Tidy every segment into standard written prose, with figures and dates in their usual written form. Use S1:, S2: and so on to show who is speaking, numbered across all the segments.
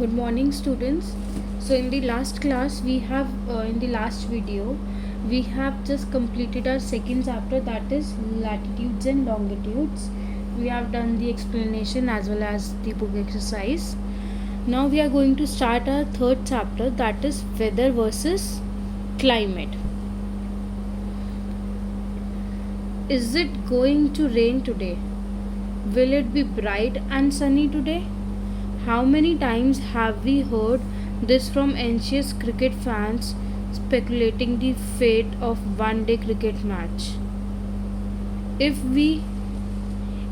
S1: Good morning, students. So in the last class we have in the last video we have just completed our second chapter, that is latitudes and longitudes. We have done the explanation as well as the book exercise. Now we are going to start our third chapter, that is weather versus climate. Is it going to rain today? Will it be bright and sunny today? How many times have we heard this from anxious cricket fans speculating the fate of one-day cricket match? If we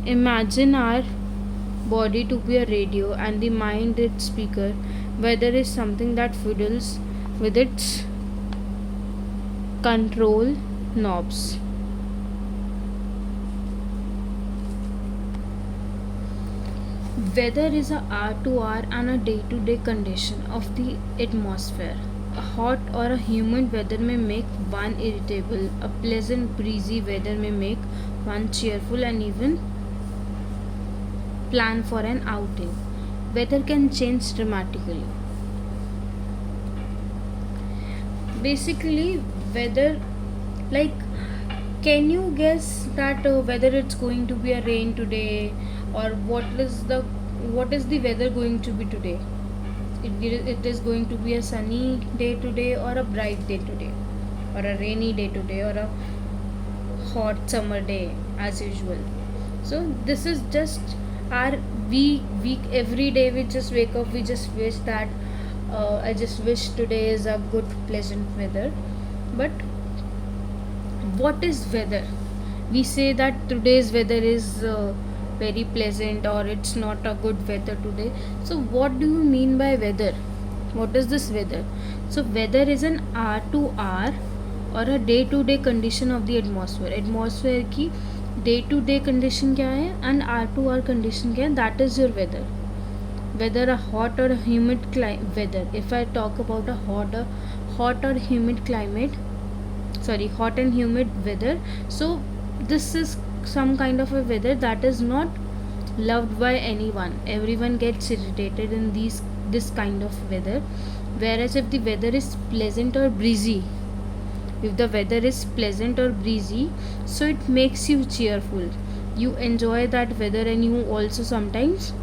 S1: imagine our body to be a radio and the mind its speaker, weather is something that fiddles with its control knobs. Weather is a hour to hour and a day to day condition of the atmosphere. A hot or a humid weather may make one irritable, a pleasant breezy weather may make one cheerful and even plan for an outing. Weather can change dramatically. Basically, weather, like, can you guess that whether it's going to be a rain today, or what is the weather going to be today? It is going to be a sunny day today, or a bright day today, or a rainy day today, or a hot summer day as usual. So this is just our week every day we just wake up, we just wish that I just wish today is a good pleasant weather. But what is weather? We say that today's weather is very pleasant, or it's not a good weather today. So what do you mean by weather? What is this weather? So weather is an hour to hour or a day to day condition of the atmosphere. Atmosphere की day to day condition क्या है and hour to hour condition क्या है, that is your weather. Whether a hot or a humid weather, if I talk about a hot or humid climate, hot and humid weather, so this is some kind of a weather that is not loved by anyone. Everyone gets irritated in this kind of weather. Whereas if the weather is pleasant or breezy, so it makes you cheerful, you enjoy that weather, and you also sometimes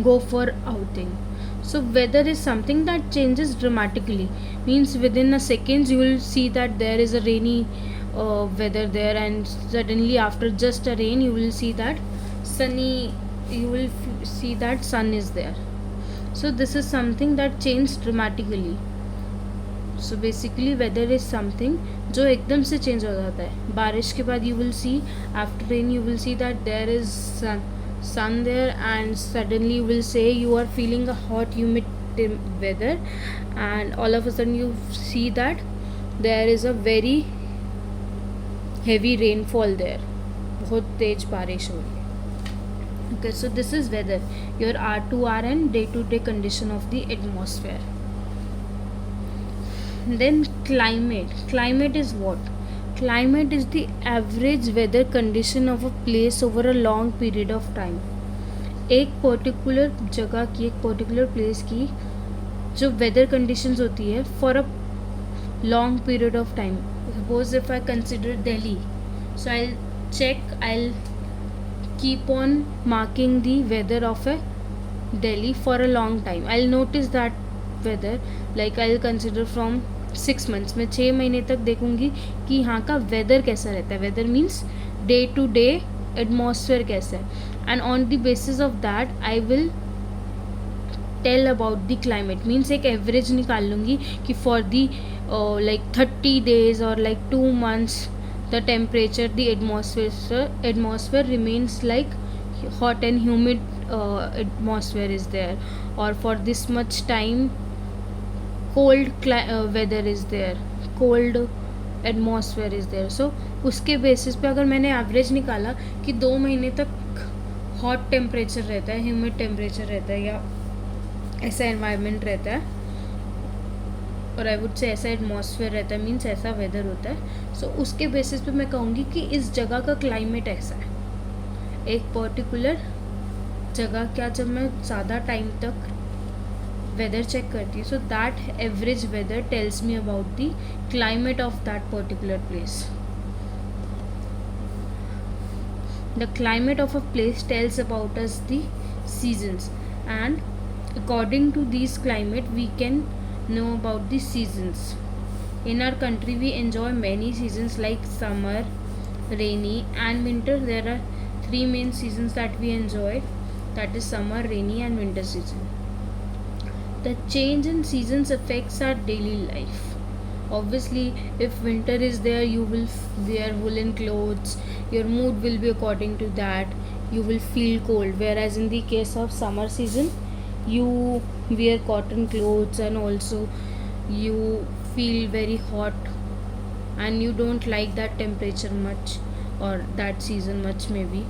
S1: go for outing. So weather is something that changes dramatically, means within a seconds you will see that there is a rainy weather there, and suddenly after just a rain you will see that see that sun is there. So this is something that changes dramatically. So basically weather is something जो एकदम से change हो जाता है. बारिश के बाद you will see, after rain you will see that there is sun there, and suddenly you will say you are feeling a hot humid weather, and all of a sudden you see that there is a very heavy rainfall there, बहुत तेज बारिश हो रही है. Okay, so this is weather, your hour to hour and day to day condition of the atmosphere. Then climate is what? Climate is the average weather condition of a place over a long period of time. एक particular जगह की, एक particular place की जो weather conditions होती है for a long period of time. Suppose if I consider Delhi, so I'll keep on marking the weather of a Delhi for a long time. I'll notice that weather, like I'll consider from 6 months. मैं 6 महीने तक देखूंगी कि यहाँ का weather कैसा रहता है. Weather means day to day atmosphere कैसा है, and on the basis of that I will tell about the climate. Means एक एवरेज निकाल लूँगी कि for the like 30 days or like 2 months the temperature, the atmosphere remains like hot and humid atmosphere is there, or for this much time cold weather is there, cold atmosphere is there. So उसके basis पे अगर मैंने average निकाला कि 2 महीने तक hot temperature रहता है, ह्यूमिड टेम्परेचर रहता है, या ऐसा एनवायरनमेंट रहता है, और आई वुड से ऐसा एटमॉस्फेयर रहता है, मीन्स ऐसा वेदर होता है. सो उसके बेसिस पे मैं कहूँगी कि इस जगह का क्लाइमेट ऐसा है. एक पर्टिकुलर जगह क्या, जब मैं ज़्यादा टाइम तक वेदर चेक करती है. So that average weather tells me about the climate of that particular place. The climate of a place tells about us the seasons, and according to these climate we can know about the seasons. In our country we enjoy many seasons like summer, rainy and winter. There are three main seasons that we enjoy, that is summer, rainy and winter season. The change in seasons affects our daily life. Obviously if winter is there, you will wear woolen clothes, your mood will be according to that, you will feel cold. Whereas in the case of summer season, you wear cotton clothes and also you feel very hot, and you don't like that temperature much or that season much maybe.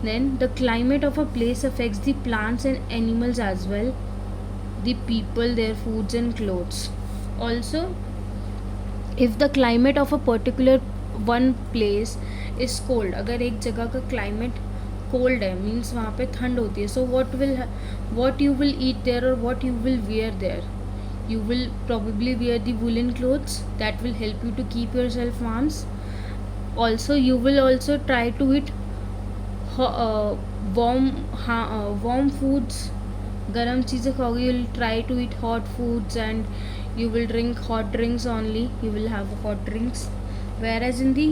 S1: Then the climate of a place affects the plants and animals as well, the people, their foods and clothes. Also, if the climate of a particular one place is cold, अगर एक जगह का climate cold है means वहाँ पे ठंड होती है, so what you will eat there or what you will wear there? You will probably wear the woolen clothes that will help you to keep yourself warm. Also you will also try to eat warm foods. गर्म चीज़ें खाओगे, you will try to eat hot foods and you will drink hot drinks only, you will have hot drinks. Whereas in the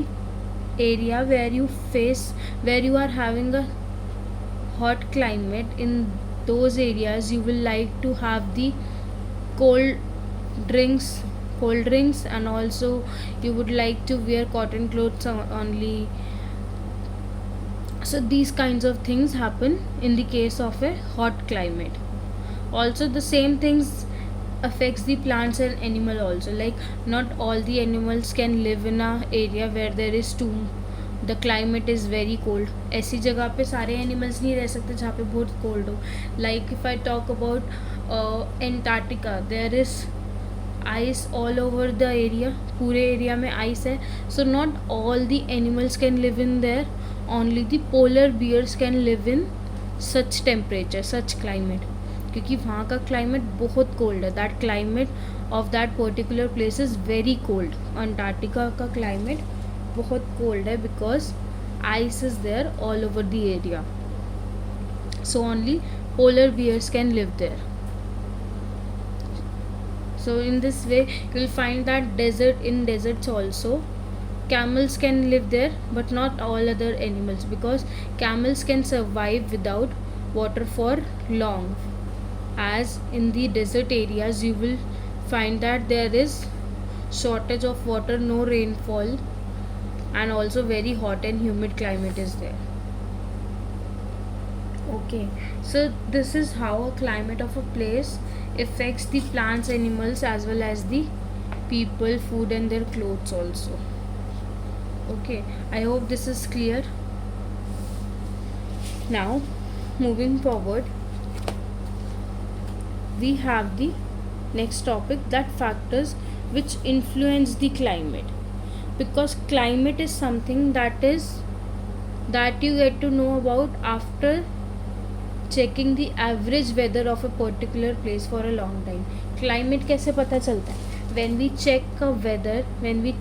S1: area where you are having a hot climate, in those areas you will like to have the cold drinks, and also you would like to wear cotton clothes only. So these kinds of things happen in the case of a hot climate. Also the same things affects the plants and animal also, like not all the animals can live in a area where there is the climate is very cold. ऐसी जगह पे सारे animals नहीं रह सकते जहाँ पे बहुत cold हो. Like if I talk about Antarctica, there is ice all over the area, पूरे area में ice है. So not all the animals can live in there, only the polar bears can live in such temperature, such climate, क्योंकि वहाँ का climate बहुत cold है. That climate of that particular place is very cold. Antarctica का climate बहुत cold है because ice is there all over the area. So only polar bears can live there. So in this way you will find that deserts also camels can live there, but not all other animals, because camels can survive without water for long. As in the desert areas you will find that there is shortage of water, no rainfall, and also very hot and humid climate is there. Okay, so this is how a climate of a place affects the plants, animals as well as the people, food and their clothes also. Okay, I hope this is clear. Now moving forward, we have the next topic, that factors which influence the climate. Because climate is something that you get to know about after checking the average weather of a particular place for a long time. Climate कैसे पता चलता है? When we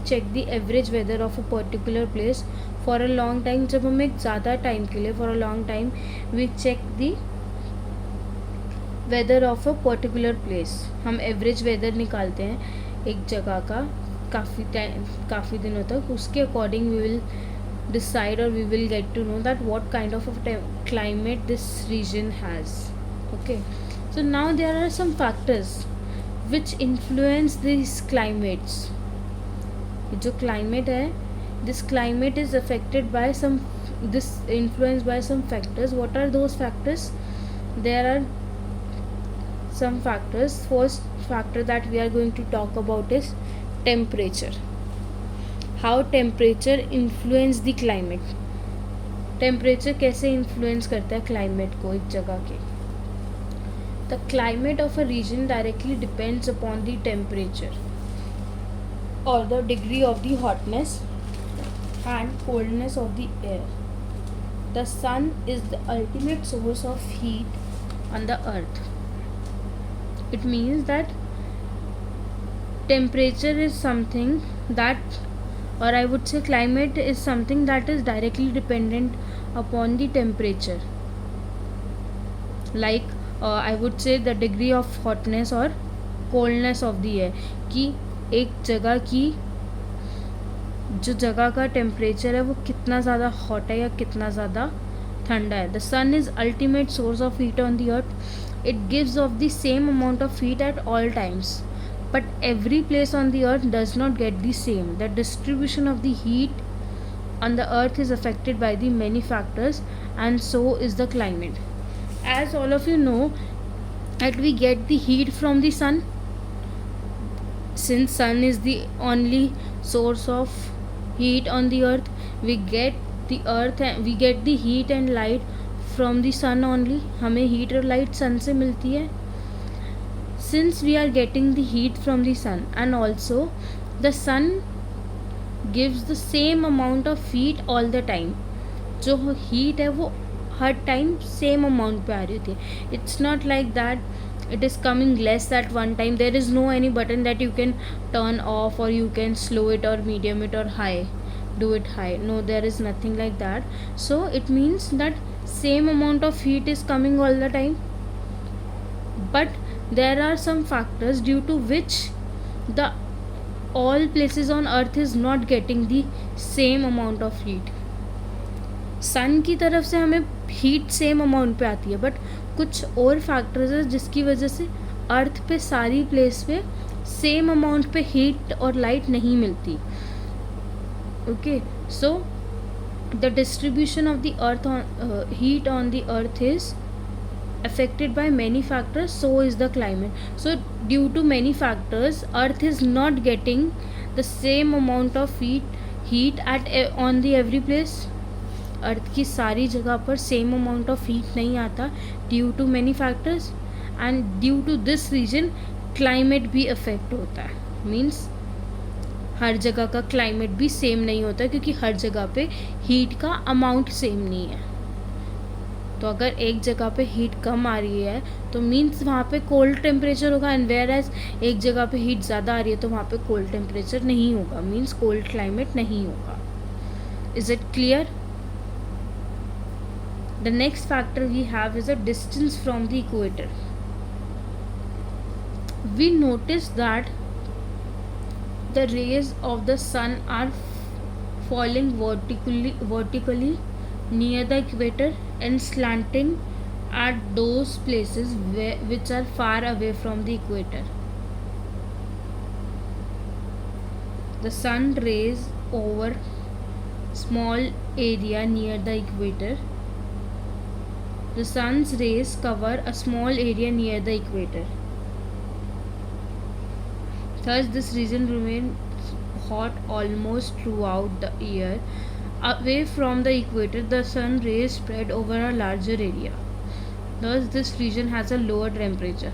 S1: check the average weather of a particular place for a long time, जब हम एक ज़्यादा time के लिए for a long time we check the weather of a particular place, हम average weather निकालते हैं एक जगह का काफ़ी दिनों तक, उसके according we will decide or we will get to know that what kind of a climate this region has. Okay, so now there are some factors which influence these climates. जो climate है, this climate is affected by influenced by some factors. What are those factors? There are some factors. First factor that we are going to talk about is temperature. How temperature influence the climate. Temperature कैसे influence करता है climate को एक जगह के. The climate of a region directly depends upon the temperature or the degree of the hotness and coldness of the air. The sun is the ultimate source of heat on the earth. it means that temperature is something that, or I would say climate is something that is directly dependent upon the temperature. Like I would say the degree of hotness or coldness of the air, कि एक जगह की जो जगह का temperature है वो कितना ज़्यादा हॉट है या कितना ज़्यादा ठंडा है. The sun is ultimate source of heat on the earth. It gives off the same amount of heat at all times, but every place on the earth does not get the same. The distribution of the heat on the earth is affected by the many factors, and so is the climate. As all of you know that we get the heat from the sun, since sun is the only source of heat on the earth. We get the heat and light from the sun only. हमें heat और light sun से मिलती है. Since we are getting the heat from the sun, and also the sun gives the same amount of heat all the time. जो heat है वो हर time same amount पे आ रही होती है. It's not like that it is coming less at one time. There is no any button that you can turn off, or you can slow it or medium it or high, do it high. No, there is nothing like that. So it means that same amount of heat is coming all the time, but there are some factors due to which the all places on earth is not getting the same amount of heat. सन की तरफ से हमें heat same amount पे आती है, but कुछ और factors है जिसकी वजह से अर्थ पे सारी प्लेस पे सेम अमाउंट पे हीट और लाइट नहीं मिलती. Okay, so the distribution of the earth heat on the earth is affected by many factors, so is the climate. So due to many factors, earth is not getting the same amount of heat at on the every place. अर्थ की सारी जगह पर same amount of heat नहीं आता due to many factors, and due to this reason climate भी affect होता है. Means हर जगह का क्लाइमेट भी सेम नहीं होता, क्योंकि हर जगह पे हीट का अमाउंट सेम नहीं है. तो अगर एक जगह पे हीट कम आ रही है तो मीन्स वहाँ पे कोल्ड टेम्परेचर होगा, एंड वेयर एज एक जगह पे हीट ज़्यादा आ रही है तो वहाँ पे कोल्ड टेम्परेचर नहीं होगा, मीन्स कोल्ड क्लाइमेट नहीं होगा. Is it clear? The next factor we have is a distance from the equator. We notice that the rays of the sun are falling vertically near the equator and slanting at those places which are far away from the equator. The sun rays over small area near the equator. The sun's rays cover a small area near the equator. Thus, this region remains hot almost throughout the year. Away from the equator, the sun rays spread over a larger area. Thus, this region has a lower temperature.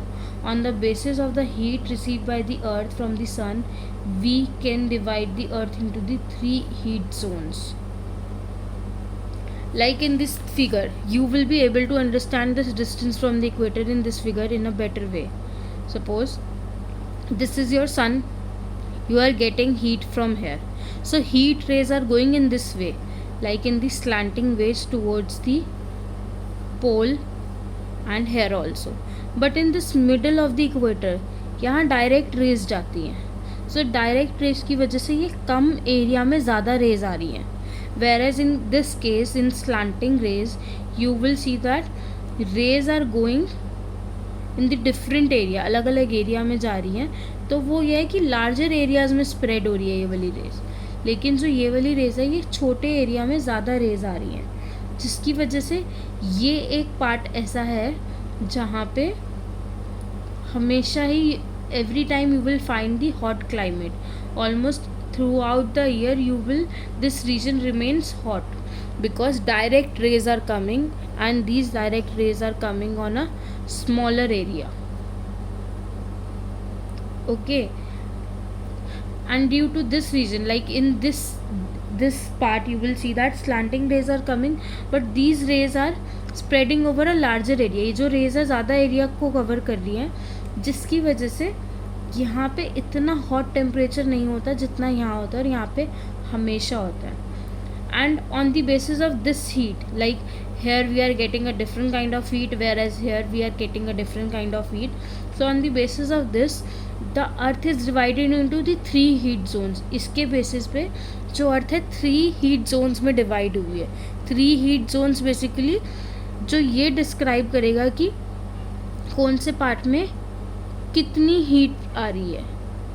S1: On the basis of the heat received by the earth from the sun, we can divide the earth into the 3 heat zones. Like in this figure, you will be able to understand this distance from the equator in this figure in a better way. Suppose this is your sun, you are getting heat from here. So heat rays are going in this way, like in the slanting ways towards the pole, and here also. But in this middle of the equator, यहाँ direct rays जाती हैं. So direct rays की वजह से ये कम area में ज़्यादा raise आ रही हैं. Whereas in this case, in slanting rays, you will see that rays are going in the different area, अलग अलग एरिया में जा रही हैं. तो वो ये है कि लार्जर एरियाज़ में स्प्रेड हो रही है ये वाली रेज, लेकिन जो ये वाली रेज है ये छोटे एरिया में ज़्यादा रेज आ रही हैं, जिसकी वजह से ये एक पार्ट ऐसा है जहाँ पे हमेशा ही every time you will find the hot climate. Almost throughout the year this region remains hot because direct rays are coming, and these direct rays are coming on a smaller area. Okay, and due to this region, like in this part, you will see that slanting rays are coming, but these rays are spreading over a larger area. ये जो rays है ज़्यादा area को cover कर रही हैं, जिसकी वजह से यहाँ पे इतना हॉट टेम्परेचर नहीं होता जितना यहाँ होता है, और यहाँ पे हमेशा होता है. And on the basis of this heat, like here we are getting a different kind of heat, whereas here we are getting a different kind of heat. So on the basis of this, the earth is divided into the 3 heat zones. इसके basis पे जो अर्थ है 3 heat zones में divide हुई है. 3 heat zones basically जो ये describe करेगा कि कौन से पार्ट में कितनी हीट आ रही है,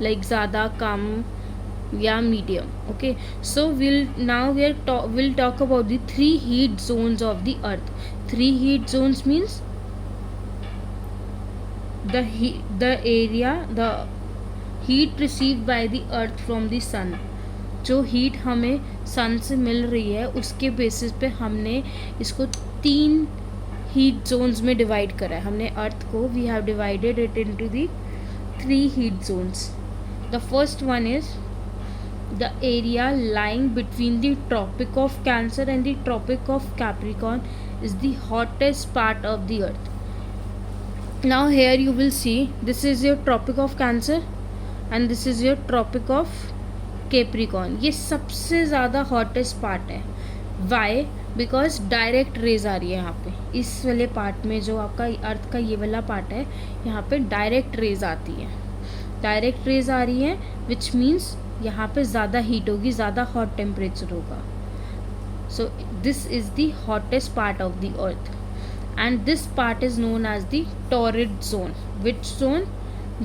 S1: लाइक ज़्यादा, कम या medium. Okay, so we'll talk about the 3 heat zones of the earth. 3 heat zones means the heat received by the earth from the sun. जो हीट हमें सन से मिल रही है उसके बेसिस पे हमने इसको 3 हीट जोन्स में डिवाइड करा है. हमने अर्थ को we have divided it into the 3 heat zones. The first one is the area lying between the Tropic of Cancer and the Tropic of Capricorn is the hottest part of the earth. Now here you will see this is your Tropic of Cancer and this is your Tropic of Capricorn. ये सबसे ज़्यादा hottest part है. Why? Because direct rays आ रही है यहाँ पे. इस वाले पार्ट में जो आपका अर्थ का ये वाला पार्ट है यहाँ पे डायरेक्ट रेज आती है. डायरेक्ट रेज आ रही है विच मीन्स यहाँ पे ज़्यादा हीट होगी, ज़्यादा हॉट टेम्परेचर होगा. So this is the hottest part of the earth and this part is known as the torrid zone. Which zone?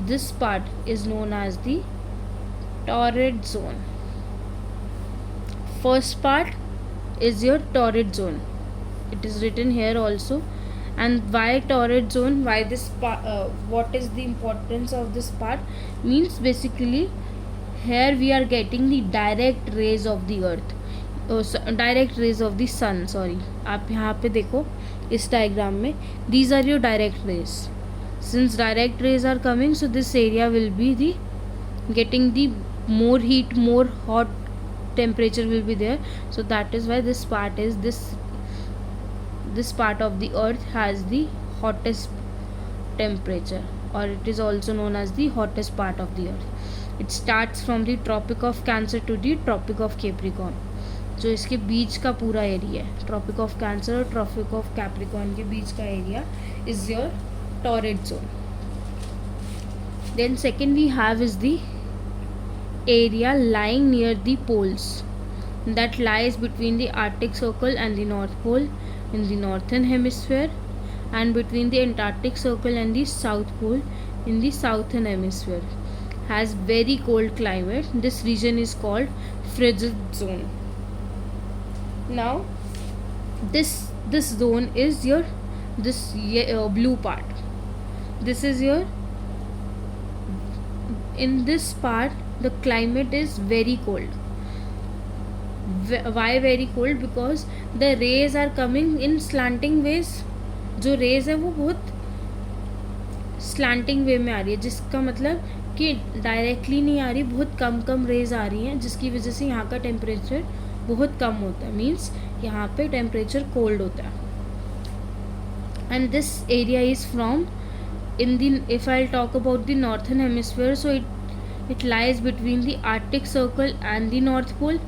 S1: This part is known as the torrid zone. First part is your torrid zone. It is written here also. And why torrid zone? Why this part? What is the importance of this part? Means basically here we are getting the direct rays of the earth, direct rays of the sun. Sorry, आप यहाँ पे देखो इस diagram में these are your direct rays. Since direct rays are coming, so this area will be the getting the more heat, more hot temperature will be there. So that is why this part is this part of the earth has the hottest temperature, or it is also known as the hottest part of the earth. It starts from the Tropic of Cancer to the Tropic of Capricorn. जो इसके बीच का पूरा area है, tropic of cancer और tropic of Capricorn के बीच का area is your torrid zone. Then second we have is the area lying near the poles that lies between the Arctic Circle and the North Pole in the northern hemisphere, and between the Antarctic Circle and the South Pole in the southern hemisphere. Has very cold climate. This region is called frigid zone. Now this zone is your blue part. This is your, in this part the climate is very cold. Why very cold? Because the rays are coming in slanting ways. जो raise है वो बहुत slanting वे में आ रही है, जिसका मतलब कि डायरेक्टली नहीं आ रही, बहुत कम रेज आ रही हैं, जिसकी वजह से यहाँ का टेम्परेचर बहुत कम होता है. मीन्स यहाँ पे टेम्परेचर कोल्ड होता है. And this area is from in the, if I talk about the northern hemisphere, so it lies between the Arctic circle and the north pole.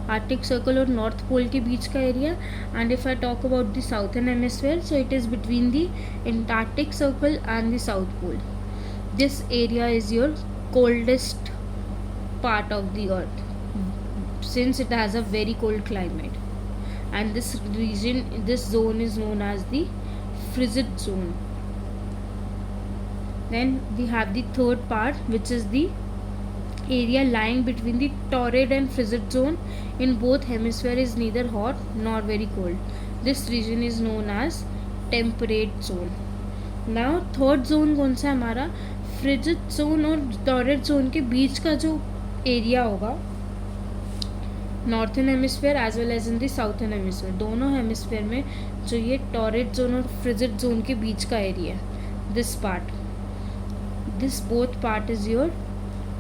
S1: Arctic circle और north pole के बीच का area. And if I talk about the southern hemisphere, so it is between the Antarctic circle and the south pole. This area is your coldest part of the earth since it has a very cold climate. And this region, this zone is known as the frigid zone. Then we have the third part, which is the area lying between the torrid and frigid zone. In both hemisphere is neither hot nor very cold. This region is known as temperate zone. Now third zone कौन सा है हमारा? frigid zone और torrid zone के बीच का जो area होगा, northern hemisphere as well as in the southern hemisphere, दोनों हेमिस्फीयर में जो ये टॉरिड जोन और फ्रिजिड जोन के बीच का एरिया है, this part, this both part is your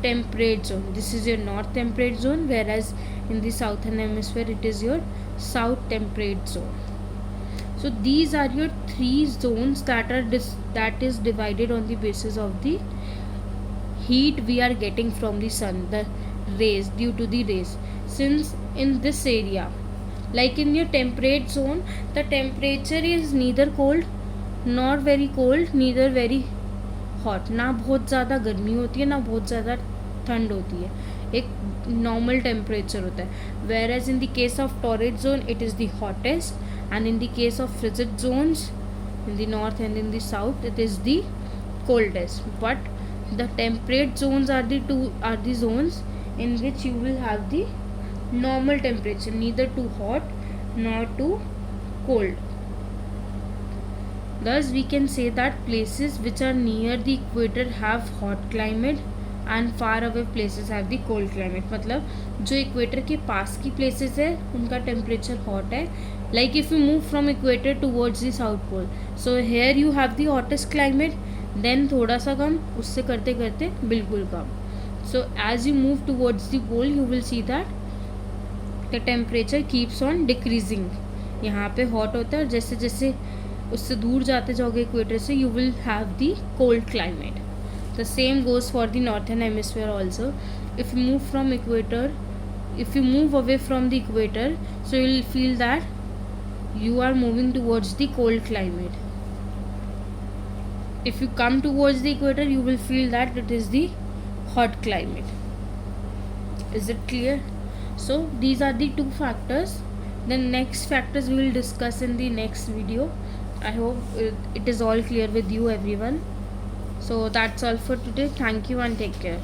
S1: temperate zone. This is your north temperate zone, whereas in the southern hemisphere it is your south temperate zone. So these are your three zones that is divided on the basis of the heat we are getting from the sun, the rays, due to the rays. Since in this area, like in your temperate zone, the temperature is neither cold nor very cold, neither very hot, ना बहुत ज़्यादा गर्मी होती है ना बहुत ज़्यादा ठंड होती है, एक नॉर्मल टेम्परेचर होता है. Whereas in the case of torrid zone it is the hottest, and in the case of frigid zones in the north and in the south it is the coldest. But the temperate zones are the zones in which you will have the normal temperature, neither too hot nor too cold. Thus we can say that places which are near the equator have hot climate and far away places have the cold climate. मतलब जो equator के पास की places है उनका temperature hot है. Like if you move from equator towards the south pole, so here you have the hottest climate, then थोड़ा सा कम, उससे करते करते बिल्कुल कम. So as you move towards the pole you will see that the temperature keeps on decreasing. यहाँ पे hot होता है और जैसे जैसे उससे दूर जाते जाओगे इक्वेटर से you will have the cold climate. The same goes for the northern hemisphere also. If you move from equator, if you move away from the equator, so you will feel that you are moving towards the cold climate. If you come towards the equator you will feel that it is the hot climate. Is it clear? So these are the two factors. The next factors we will discuss in the next video. I hope it is all clear with you everyone. So that's all for today. Thank you and take care.